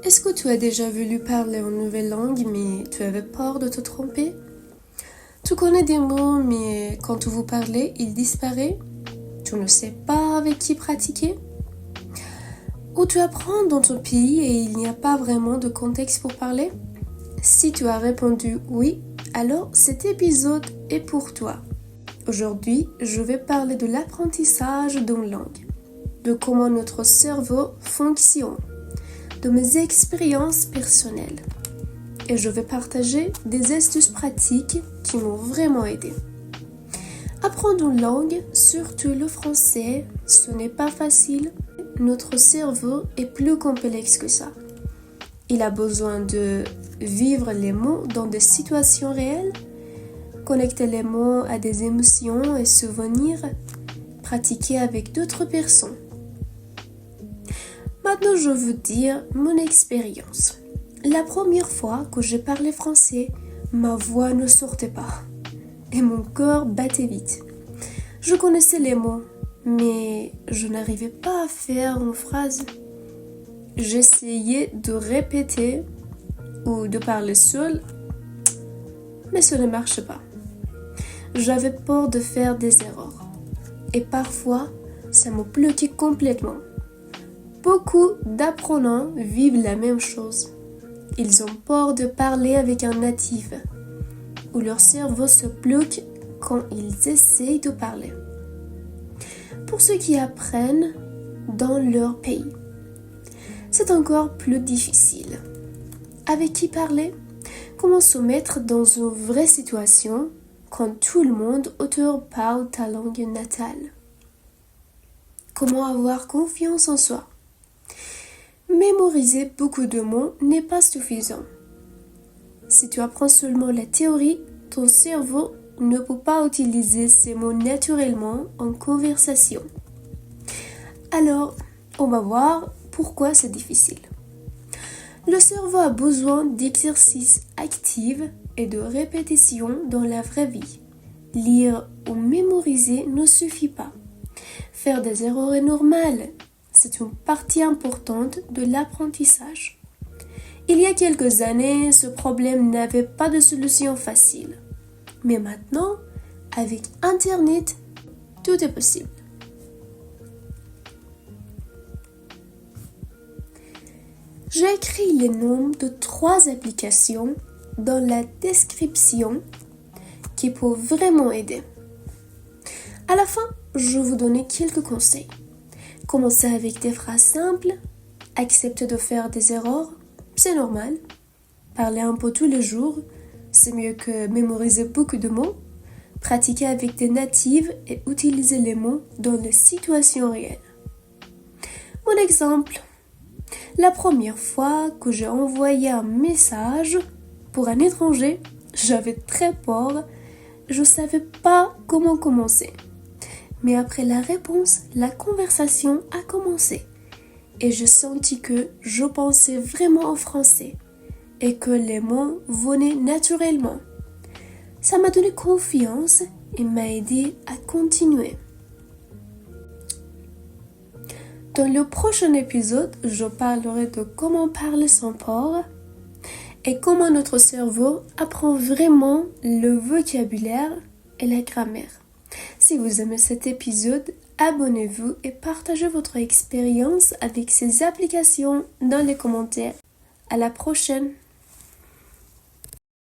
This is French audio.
Est-ce que tu as déjà voulu parler en nouvelle langue mais tu avais peur de te tromper? Tu connais des mots mais quand vous parlez, ils disparaissent? Tu ne sais pas avec qui pratiquer? Ou tu apprends dans ton pays et il n'y a pas vraiment de contexte pour parler? Si tu as répondu oui, alors cet épisode est pour toi. Aujourd'hui, je vais parler de l'apprentissage d'une langue, de comment notre cerveau fonctionne, de mes expériences personnelles. Et je vais partager des astuces pratiques qui m'ont vraiment aidé. Apprendre une langue, surtout le français, ce n'est pas facile. Notre cerveau est plus complexe que ça. Il a besoin de vivre les mots dans des situations réelles, connecter les mots à des émotions et souvenirs, pratiquer avec d'autres personnes. Maintenant, je veux dire mon expérience. La première fois que j'ai parlé français, ma voix ne sortait pas et mon cœur battait vite. Je connaissais les mots, mais je n'arrivais pas à faire une phrase. J'essayais de répéter ou de parler seul, mais ce ne marchait pas. J'avais peur de faire des erreurs et parfois, ça me bloquait complètement. Beaucoup d'apprenants vivent la même chose. Ils ont peur de parler avec un natif ou leur cerveau se bloque quand ils essayent de parler. Pour ceux qui apprennent dans leur pays, c'est encore plus difficile. Avec qui parler? Comment se mettre dans une vraie situation quand tout le monde autour parle ta langue natale? Comment avoir confiance en soi? Mémoriser beaucoup de mots n'est pas suffisant. Si tu apprends seulement la théorie, ton cerveau ne peut pas utiliser ces mots naturellement en conversation. Alors, on va voir pourquoi c'est difficile. Le cerveau a besoin d'exercices actifs et de répétitions dans la vraie vie. Lire ou mémoriser ne suffit pas. Faire des erreurs est normal. C'est une partie importante de l'apprentissage. Il y a quelques années, ce problème n'avait pas de solution facile. Mais maintenant, avec Internet, tout est possible. J'ai écrit les noms de 3 applications dans la description qui peuvent vraiment aider. À la fin, je vais vous donner quelques conseils. Commencez avec des phrases simples, acceptez de faire des erreurs, c'est normal. Parler un peu tous les jours, c'est mieux que mémoriser beaucoup de mots. Pratiquer avec des natifs et utiliser les mots dans les situations réelles. Mon exemple, la première fois que j'ai envoyé un message pour un étranger, j'avais très peur, je ne savais pas comment commencer. Mais après la réponse, la conversation a commencé et j'ai senti que je pensais vraiment en français et que les mots venaient naturellement. Ça m'a donné confiance et m'a aidé à continuer. Dans le prochain épisode, je parlerai de comment parler sans peur et comment notre cerveau apprend vraiment le vocabulaire et la grammaire. Si vous aimez cet épisode, abonnez-vous et partagez votre expérience avec ces applications dans les commentaires. À la prochaine!